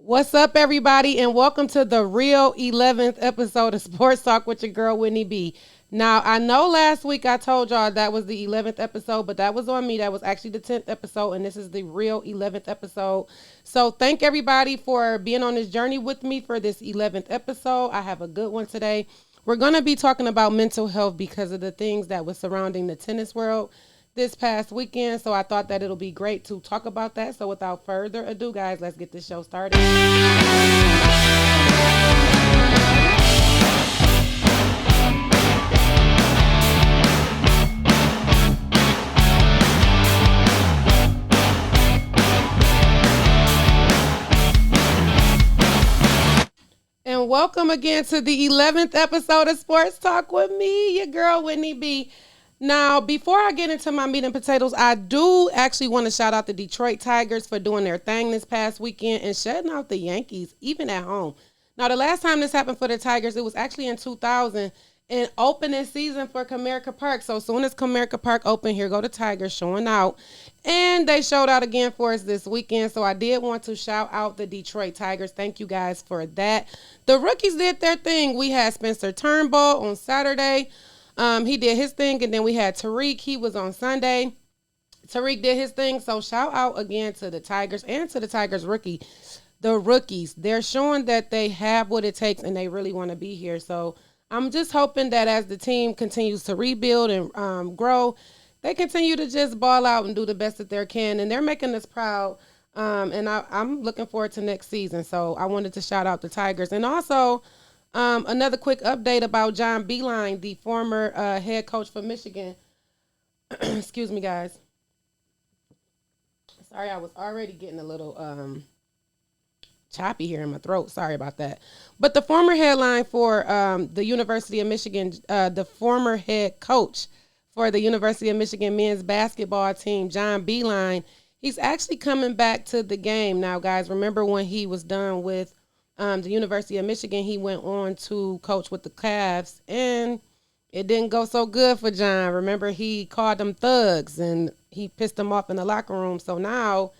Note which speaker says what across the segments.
Speaker 1: What's up, everybody, and welcome to the real 11th episode of Sports Talk with your girl, Whitney B. Now, I know last week I told y'all that was the 11th episode, but that was on me. That was actually the 10th episode, and this is the real 11th episode. So thank everybody for being on this journey with me for this 11th episode. I have a good one today. We're going to be talking about mental health because of the things that was surrounding the tennis world this past weekend. So I thought that it'll be great to talk about that. So without further ado, guys, let's get this show started. And welcome again to the 11th episode of Sports Talk with me, your girl, Whitney B. Now, before I get into my meat and potatoes, I do actually want to shout out the Detroit Tigers for doing their thing this past weekend and shutting out the Yankees, even at home. Now, the last time this happened for the Tigers, it was actually in 2000 and opening season for Comerica Park. So, as soon as Comerica Park opened, here go the Tigers showing out. And they showed out again for us this weekend. So, I did want to shout out the Detroit Tigers. Thank you guys for that. The rookies did their thing. We had Spencer Turnbull on Saturday. He did his thing, and then we had Tariq. He was on Sunday. Tariq did his thing. So shout out again to the Tigers and to the Tigers the rookies. They're showing that they have what it takes and they really want to be here. So I'm just hoping that as the team continues to rebuild and grow, they continue to just ball out and do the best that they can. And they're making us proud. And I'm looking forward to next season. So I wanted to shout out the Tigers. And also, another quick update about John Beilein, the former head coach for Michigan. Excuse me, guys. Sorry, I was already getting a little choppy here in my throat. Sorry about that. But the former headline for the University of Michigan, the former head coach for the University of Michigan men's basketball team, John Beilein, he's actually coming back to the game. Now, guys, remember when he was done with the University of Michigan, he went on to coach with the Cavs, and it didn't go so good for John. Remember, he called them thugs, and he pissed them off in the locker room. So now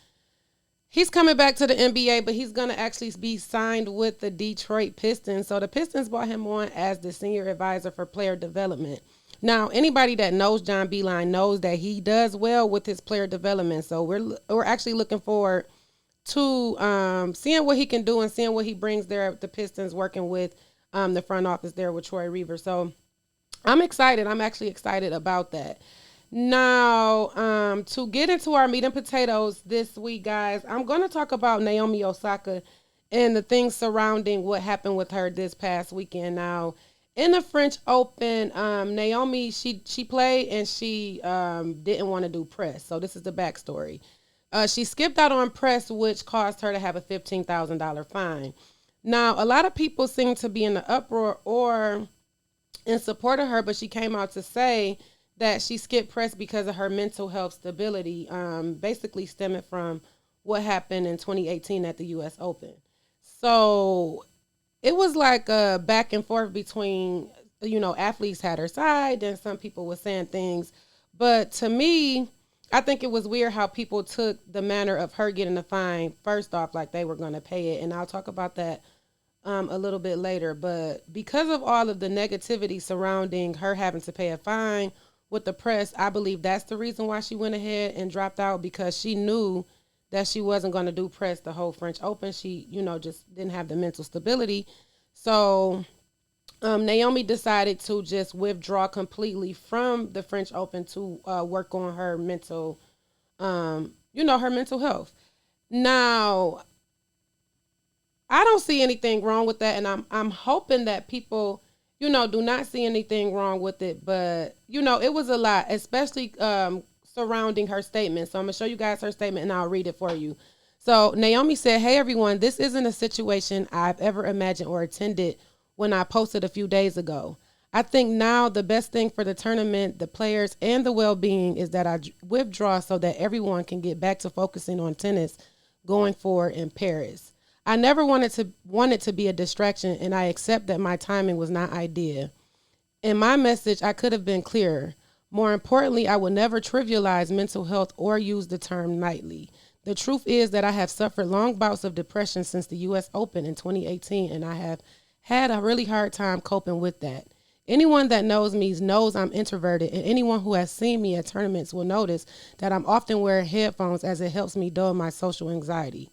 Speaker 1: he's coming back to the NBA, but he's going to actually be signed with the Detroit Pistons. So the Pistons brought him on as the senior advisor for player development. Now, anybody that knows John Beilein knows that he does well with his player development. So we're actually looking forward to seeing what he can do and seeing what he brings there at the Pistons, working with the front office there with Troy Reaver. So I'm excited. I'm actually excited about that. Now, to get into our meat and potatoes this week, guys, I'm going to talk about Naomi Osaka and the things surrounding what happened with her this past weekend. Now, in the French Open, Naomi, she played and she didn't want to do press. So this is the backstory. She skipped out on press, which caused her to have a $15,000 fine. Now, a lot of people seem to be in the uproar or in support of her, but she came out to say that she skipped press because of her mental health stability, basically stemming from what happened in 2018 at the U.S. Open. So it was like a back and forth between, athletes had her side, and some people were saying things. But to me, I think it was weird how people took the manner of her getting the fine first off, like they were going to pay it. And I'll talk about that a little bit later. But because of all of the negativity surrounding her having to pay a fine with the press, I believe that's the reason why she went ahead and dropped out, because she knew that she wasn't going to do press the whole French Open. She, just didn't have the mental stability. So Naomi decided to just withdraw completely from the French Open to work on her mental, her mental health. Now, I don't see anything wrong with that, and I'm hoping that people, do not see anything wrong with it. But it was a lot, especially surrounding her statement. So I'm gonna show you guys her statement, and I'll read it for you. So Naomi said, "Hey everyone, this isn't a situation I've ever imagined or attended when I posted a few days ago. I think now the best thing for the tournament, the players, and the well-being is that I withdraw so that everyone can get back to focusing on tennis going forward in Paris. I never wanted to be a distraction, and I accept that my timing was not ideal. In my message, I could have been clearer. More importantly, I will never trivialize mental health or use the term lightly. The truth is that I have suffered long bouts of depression since the U.S. Open in 2018, and I have had a really hard time coping with that. Anyone that knows me knows I'm introverted, and anyone who has seen me at tournaments will notice that I'm often wearing headphones as it helps me dull my social anxiety.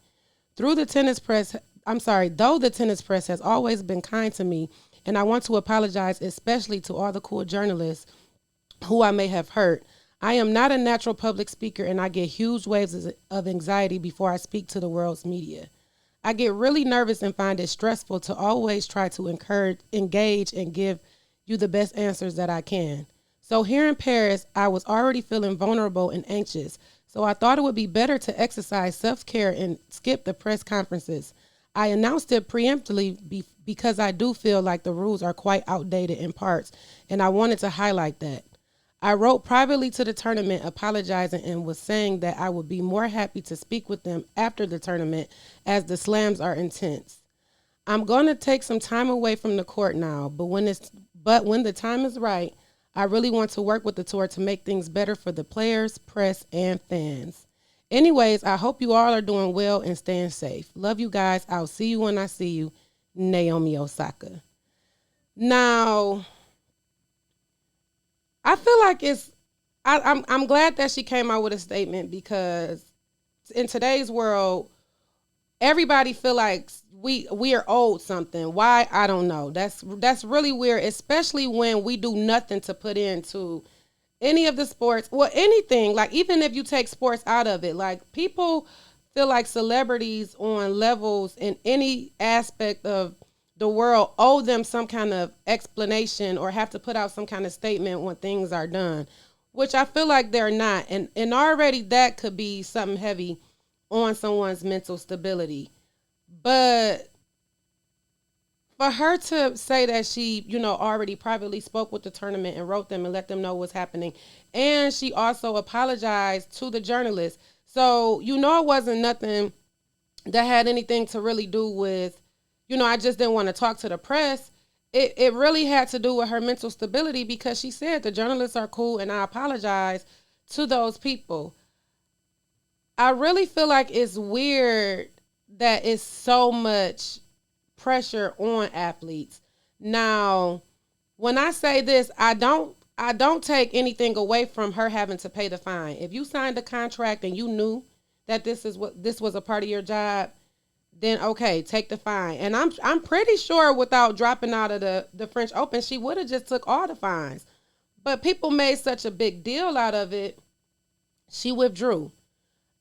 Speaker 1: Through the tennis press, though the tennis press has always been kind to me, and I want to apologize especially to all the cool journalists who I may have hurt. I am not a natural public speaker, and I get huge waves of anxiety before I speak to the world's media. I get really nervous and find it stressful to always try to engage, and give you the best answers that I can. So here in Paris, I was already feeling vulnerable and anxious. So I thought it would be better to exercise self-care and skip the press conferences. I announced it preemptively because I do feel like the rules are quite outdated in parts, and I wanted to highlight that. I wrote privately to the tournament apologizing and was saying that I would be more happy to speak with them after the tournament as the slams are intense. I'm going to take some time away from the court now, but when the time is right, I really want to work with the tour to make things better for the players, press, and fans. Anyways, I hope you all are doing well and staying safe. Love you guys. I'll see you when I see you. Naomi Osaka. Now, I feel like I'm glad that she came out with a statement, because in today's world, everybody feel like we are owed something. Why? I don't know. That's really weird, especially when we do nothing to put into any of the sports. Well, anything. Like, even if you take sports out of it, like, people feel like celebrities on levels in any aspect of the world owe them some kind of explanation or have to put out some kind of statement when things are done, which I feel like they're not. And already that could be something heavy on someone's mental stability. But for her to say that she, already privately spoke with the tournament and wrote them and let them know what's happening, and she also apologized to the journalists. So, it wasn't nothing that had anything to really do with, I just didn't want to talk to the press. It really had to do with her mental stability, because she said the journalists are cool and I apologize to those people. I really feel like it's weird that it's so much pressure on athletes. Now, when I say this, I don't take anything away from her having to pay the fine. If you signed a contract and you knew that this was a part of your job, then okay, take the fine. And I'm pretty sure without dropping out of the French Open, she would have just took all the fines. But people made such a big deal out of it, she withdrew.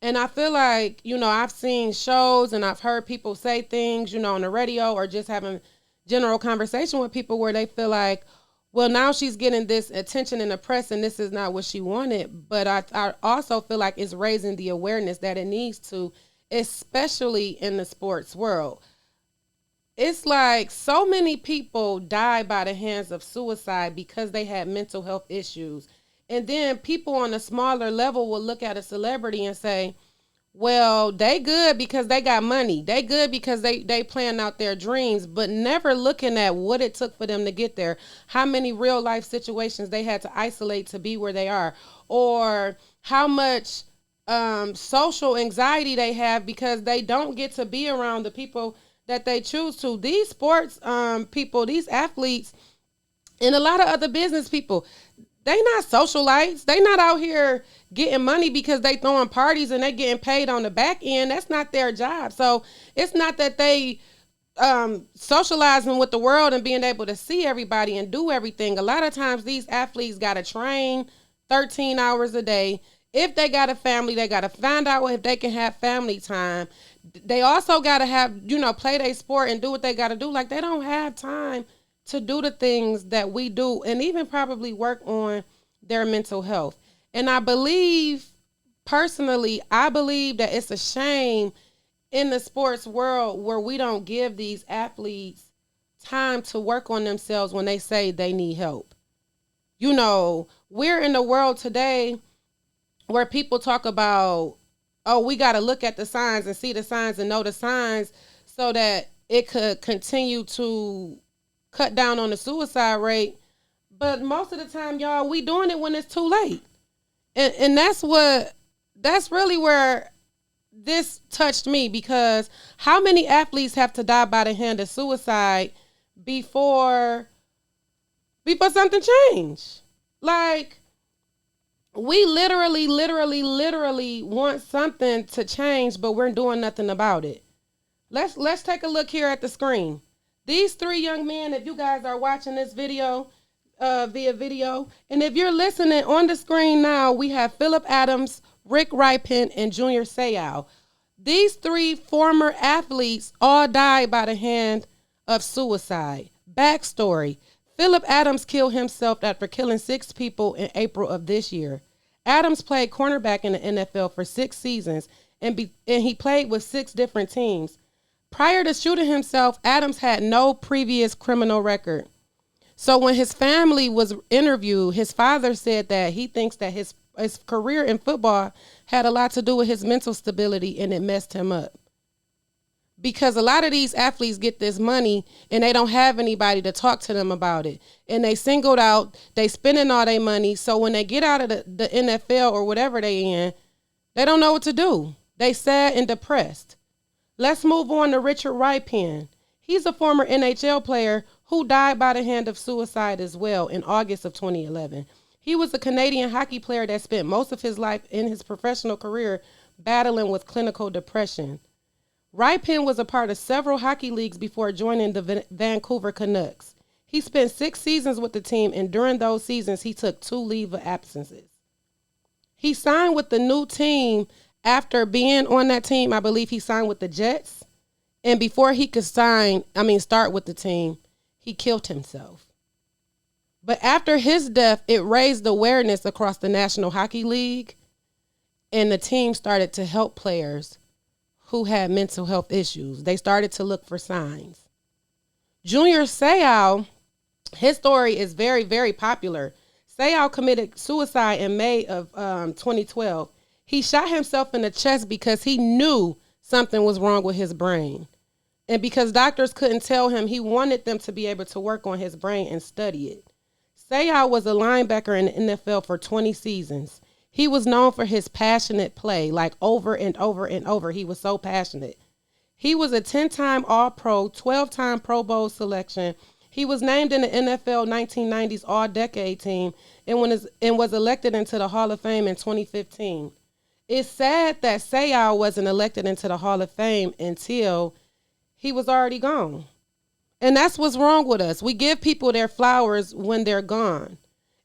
Speaker 1: And I feel like, I've seen shows and I've heard people say things, on the radio or just having general conversation with people where they feel like, well, now she's getting this attention in the press and this is not what she wanted. But I also feel like it's raising the awareness that it needs to, especially in the sports world. It's like so many people die by the hands of suicide because they had mental health issues. And then people on a smaller level will look at a celebrity and say, well, they good because they got money. They good because they plan out their dreams, but never looking at what it took for them to get there. How many real life situations they had to isolate to be where they are, or how much social anxiety they have because they don't get to be around the people that they choose to. These sports people, these athletes, and a lot of other business people, they not socialites. They not out here getting money because they throwing parties and they getting paid on the back end. That's not their job. So it's not that they socializing with the world and being able to see everybody and do everything. A lot of times these athletes got to train 13 hours a day. If they got a family, they got to find out if they can have family time. They also got to have, play their sport and do what they got to do. Like, they don't have time to do the things that we do, and even probably work on their mental health. And I believe that it's a shame in the sports world where we don't give these athletes time to work on themselves when they say they need help. We're in the world today where people talk about, oh, we got to look at the signs and see the signs and know the signs so that it could continue to cut down on the suicide rate. But most of the time, y'all, we doing it when it's too late. And that's really where this touched me because how many athletes have to die by the hand of suicide before something change? Like, we literally want something to change, but we're doing nothing about it. Let's take a look here at the screen. These three young men, if you guys are watching this video via video, and if you're listening on the screen now, we have Phillip Adams, Rick Rypen, and Junior Seau. These three former athletes all died by the hand of suicide. Backstory: Phillip Adams killed himself after killing 6 people in April of this year. Adams played cornerback in the NFL for 6 seasons, and he played with 6 different teams. Prior to shooting himself, Adams had no previous criminal record. So when his family was interviewed, his father said that he thinks that his career in football had a lot to do with his mental stability, and it messed him up. Because a lot of these athletes get this money and they don't have anybody to talk to them about it. And they singled out, they spending all their money. So when they get out of the NFL or whatever they in, they don't know what to do. They sad and depressed. Let's move on to Richard Rypien. He's a former NHL player who died by the hand of suicide as well in August of 2011. He was a Canadian hockey player that spent most of his life in his professional career battling with clinical depression. Rypien was a part of several hockey leagues before joining the Vancouver Canucks. He spent 6 seasons with the team, and during those seasons, he took 2 leave of absences. He signed with the new team after being on that team. I believe he signed with the Jets. And before he could start with the team, he killed himself. But after his death, it raised awareness across the National Hockey League, and the team started to help players who had mental health issues. They started to look for signs. Junior Seau, his story is very, very popular. Seau committed suicide in May of 2012. He shot himself in the chest because he knew something was wrong with his brain. And because doctors couldn't tell him, he wanted them to be able to work on his brain and study it. Seau was a linebacker in the NFL for 20 seasons. He was known for his passionate play, like over and over and over. He was so passionate. He was a 10-time All-Pro, 12-time Pro Bowl selection. He was named in the NFL 1990s All-Decade team and was elected into the Hall of Fame in 2015. It's sad that Seau wasn't elected into the Hall of Fame until he was already gone. And that's what's wrong with us. We give people their flowers when they're gone.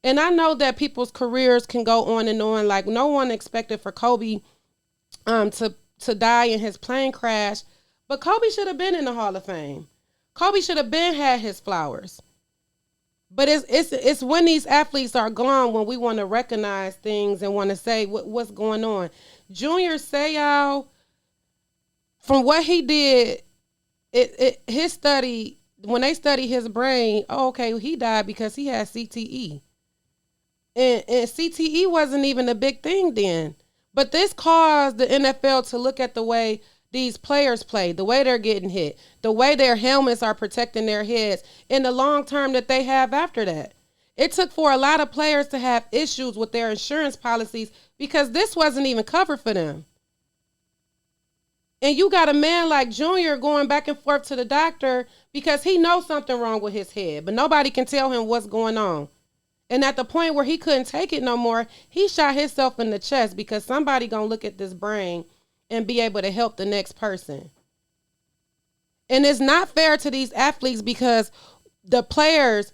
Speaker 1: And I know that people's careers can go on and on. Like, no one expected for Kobe to die in his plane crash. But Kobe should have been in the Hall of Fame. Kobe should have been had his flowers. But it's when these athletes are gone when we want to recognize things and want to say what's going on. Junior Seau, from what he did, his study, when they study his brain, he died because he had CTE. And CTE wasn't even a big thing then. But this caused the NFL to look at the way these players play, the way they're getting hit, the way their helmets are protecting their heads, and the long term that they have after that. It took for a lot of players to have issues with their insurance policies because this wasn't even covered for them. And you got a man like Junior going back and forth to the doctor because he knows something wrong with his head, but nobody can tell him what's going on. And at the point where he couldn't take it no more, he shot himself in the chest because somebody gonna look at this brain and be able to help the next person. And it's not fair to these athletes because the players,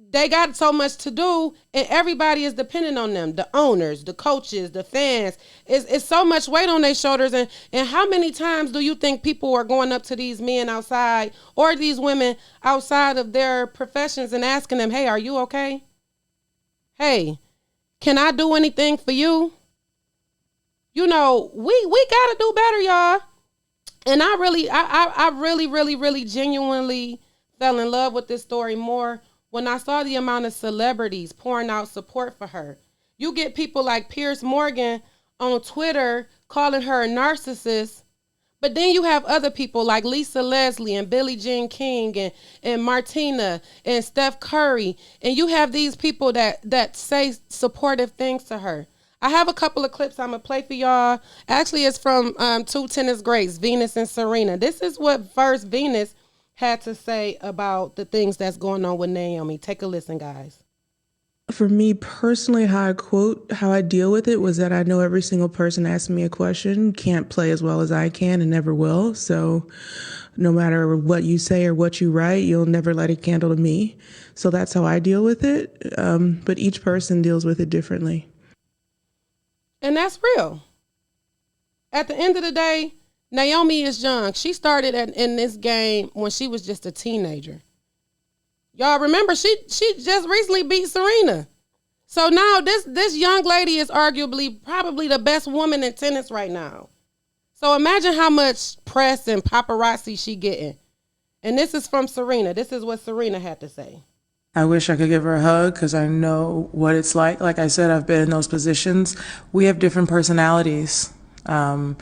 Speaker 1: they got so much to do and everybody is dependent on them. The owners, the coaches, the fans. It's so much weight on their shoulders. And how many times do you think people are going up to these men outside or these women outside of their professions and asking them, hey, are you okay? Hey, can I do anything for you? You know, we gotta do better, y'all. And I really genuinely fell in love with this story more when I saw the amount of celebrities pouring out support for her. You get people like Piers Morgan on Twitter calling her a narcissist, but then you have other people like Lisa Leslie and Billie Jean King and Martina and Steph Curry. And you have these people that say supportive things to her. I have a couple of clips I'm going to play for y'all. Actually, it's from two tennis greats, Venus and Serena. This is what first Venus had to say about the things that's going on with Naomi. Take a listen, guys.
Speaker 2: For me personally, how I deal with it was that I know every single person asking me a question can't play as well as I can and never will. So no matter what you say or what you write, you'll never light a candle to me. So that's how I deal with it. But each person deals with it differently.
Speaker 1: And that's real. At the end of the day, Naomi is young. She started in this game when she was just a teenager. Y'all remember she just recently beat Serena. So now this young lady is arguably probably the best woman in tennis right now. So imagine how much press and paparazzi she getting. And this is from Serena. This is what Serena had to say.
Speaker 3: I wish I could give her a hug because I know what it's like. Like I said, I've been in those positions. We have different personalities, and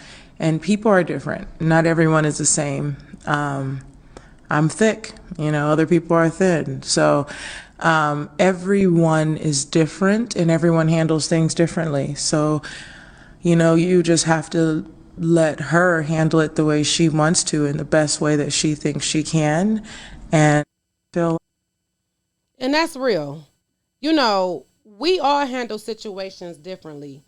Speaker 3: people are different. Not everyone is the same. I'm thick, other people are thin. So everyone is different and everyone handles things differently. So, you just have to let her handle it the way she wants to in the best way that she thinks she can. And
Speaker 1: that's real. We all handle situations differently.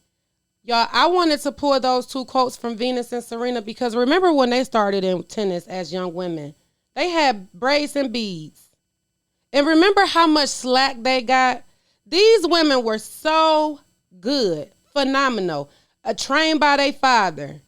Speaker 1: Y'all, I wanted to pull those two quotes from Venus and Serena because remember when they started in tennis as young women, they had braids and beads. And remember how much slack they got? These women were so good, phenomenal, trained by their father.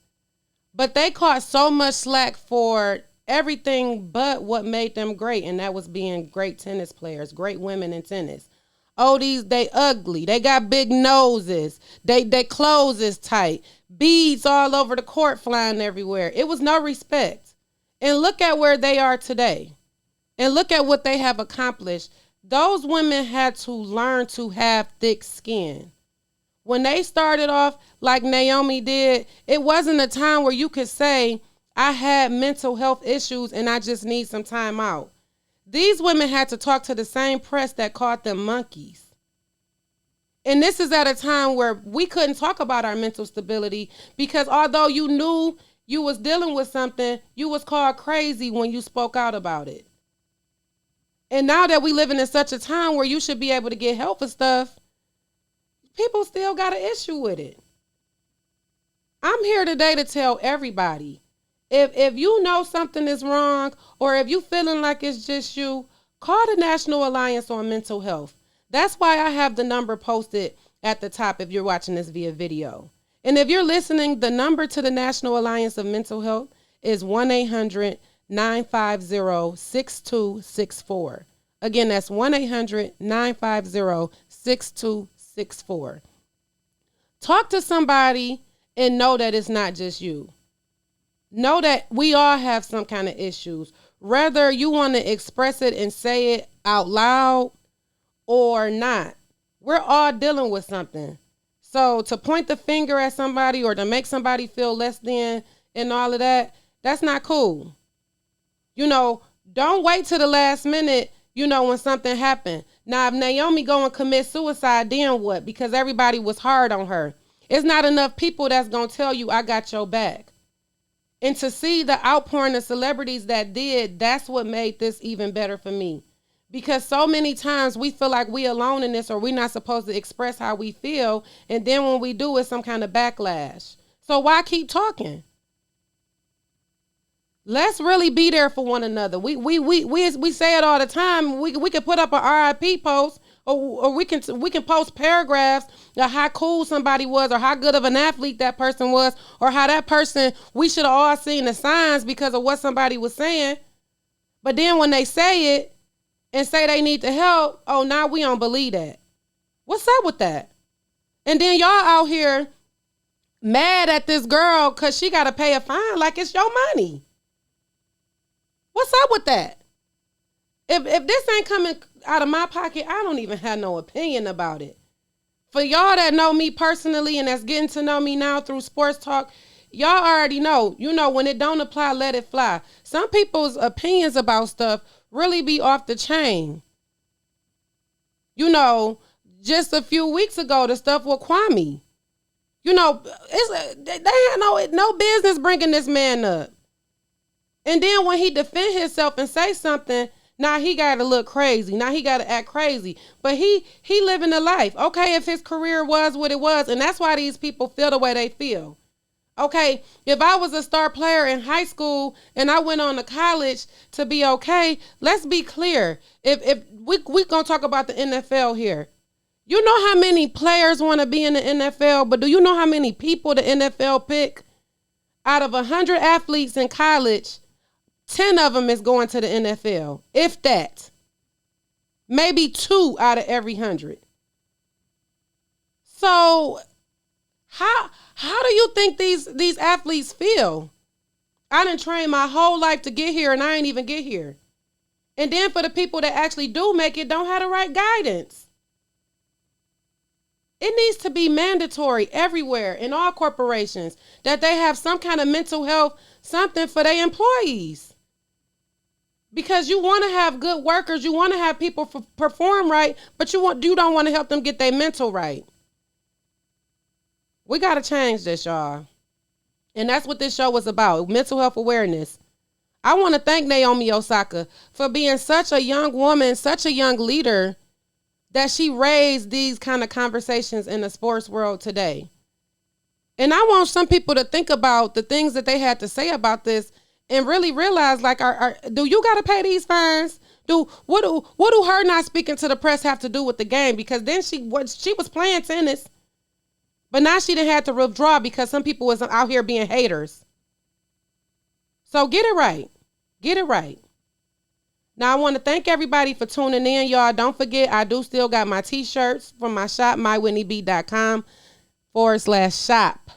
Speaker 1: But they caught so much slack for everything but what made them great, and that was being great tennis players, great women in tennis. Oh, they ugly. They got big noses. They clothes is tight. Beads all over the court flying everywhere. It was no respect. And look at where they are today. And look at what they have accomplished. Those women had to learn to have thick skin. When they started off like Naomi did, it wasn't a time where you could say, I had mental health issues and I just need some time out. These women had to talk to the same press that called them monkeys. And this is at a time where we couldn't talk about our mental stability because although you knew you was dealing with something, you was called crazy when you spoke out about it. And now that we living in such a time where you should be able to get help for stuff, people still got an issue with it. I'm here today to tell everybody, if you know something is wrong or if you feeling like it's just you, call the National Alliance on Mental Health. That's why I have the number posted at the top if you're watching this via video. And if you're listening, the number to the National Alliance of Mental Health is 1-800-950-6264. Again, that's 1-800-950-6264. Talk to somebody and know that it's not just you. Know that we all have some kind of issues. Whether you want to express it and say it out loud or not, we're all dealing with something. So to point the finger at somebody or to make somebody feel less than and all of that, that's not cool. Don't wait till the last minute, when something happened. Now, if Naomi go and commit suicide, then what? Because everybody was hard on her. It's not enough people that's going to tell you, I got your back. And to see the outpouring of celebrities that did, that's what made this even better for me. Because so many times we feel like we alone in this or we're not supposed to express how we feel. And then when we do, it's some kind of backlash. So why keep talking? Let's really be there for one another. We say it all the time. We can put up an RIP post or we can post paragraphs of how cool somebody was or how good of an athlete that person was or how that person, we should have all seen the signs because of what somebody was saying. But then when they say it, and say they need the help, oh, now we don't believe that. What's up with that? And then y'all out here mad at this girl because she got to pay a fine like it's your money. What's up with that? If this ain't coming out of my pocket, I don't even have no opinion about it. For y'all that know me personally and that's getting to know me now through sports talk, y'all already know. When it don't apply, let it fly. Some people's opinions about stuff really be off the chain. Just a few weeks ago, the stuff with Kwame. You know, they had no business bringing this man up. And then when he defend himself and say something, now he got to look crazy. Now he got to act crazy. But he living the life. Okay, if his career was what it was, and that's why these people feel the way they feel. Okay, if I was a star player in high school and I went on to college to be okay, let's be clear. If we going to talk about the NFL here. You know how many players want to be in the NFL, but do you know how many people the NFL pick? Out of 100 athletes in college, 10 of them is going to the NFL, if that. Maybe 2 out of every 100. So how do you think these athletes feel? I done trained my whole life to get here and I ain't even get here. And then for the people that actually do make it, don't have the right guidance. It needs to be mandatory everywhere in all corporations that they have some kind of mental health, something for their employees. Because you want to have good workers, you want to have people perform right, but you don't want to help them get their mental right. We got to change this, y'all. And that's what this show was about, mental health awareness. I want to thank Naomi Osaka for being such a young woman, such a young leader, that she raised these kind of conversations in the sports world today. And I want some people to think about the things that they had to say about this and really realize, like, do you got to pay these fines? What do her not speaking to the press have to do with the game? Because then she was playing tennis, but now she done had to withdraw because some people was out here being haters. So get it right. Get it right. Now, I want to thank everybody for tuning in, y'all. Don't forget, I do still got my t-shirts from my shop, mywhitneyb.com/shop.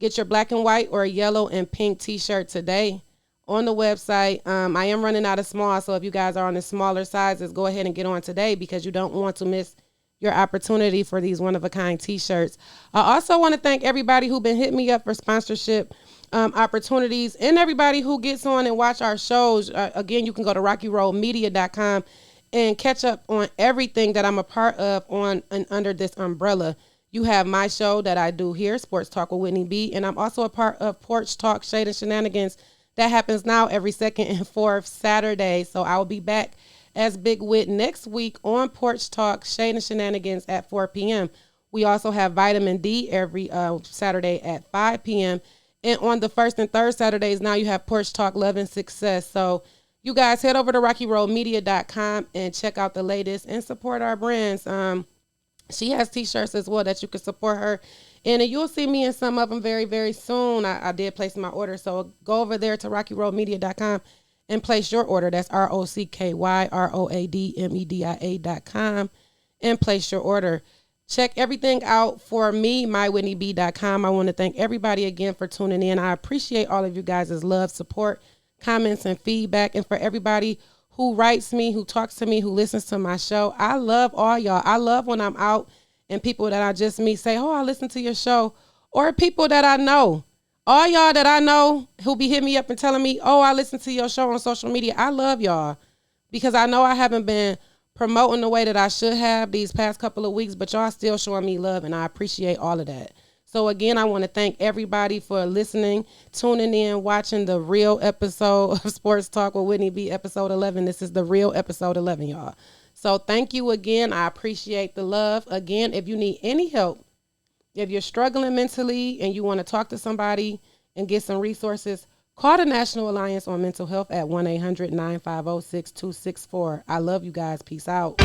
Speaker 1: Get your black and white or yellow and pink t-shirt today on the website. I am running out of small, so if you guys are on the smaller sizes, go ahead and get on today because you don't want to miss your opportunity for these one-of-a-kind t-shirts. I also want to thank everybody who been hitting me up for sponsorship opportunities and everybody who gets on and watch our shows. Again, you can go to rockyroadmedia.com and catch up on everything that I'm a part of on and under this umbrella. You have my show that I do here, Sports Talk with Whitney B, and I'm also a part of Porch Talk, Shade and Shenanigans. That happens now every second and fourth Saturday. So I will be back as Big Wit next week on Porch Talk, Shade and Shenanigans at 4 p.m. We also have Vitamin D every Saturday at 5 p.m. And on the first and third Saturdays, now you have Porch Talk, Love and Success. So you guys head over to rockyroadmedia.com and check out the latest and support our brands. She has t-shirts as well that you can support her. And you'll see me in some of them very, very soon. I did place my order. So go over there to rockyroadmedia.com and place your order. That's ROCKYROADMEDIA.com and place your order. Check everything out for me, mywhitneyb.com. I want to thank everybody again for tuning in. I appreciate all of you guys' love, support, comments, and feedback. And for everybody who writes me, who talks to me, who listens to my show, I love all y'all. I love when I'm out and people that I just meet say, oh, I listen to your show. Or people that I know. All y'all that I know who be hitting me up and telling me, oh, I listen to your show on social media. I love y'all because I know I haven't been promoting the way that I should have these past couple of weeks, but y'all still showing me love, and I appreciate all of that. So again, I want to thank everybody for listening, tuning in, watching the real episode of Sports Talk with Whitney B, episode 11. This is the real episode 11, y'all. So thank you again. I appreciate the love. Again, if you need any help, if you're struggling mentally and you want to talk to somebody and get some resources, call the National Alliance on Mental Health at 1-800-950-6264. I love you guys. Peace out.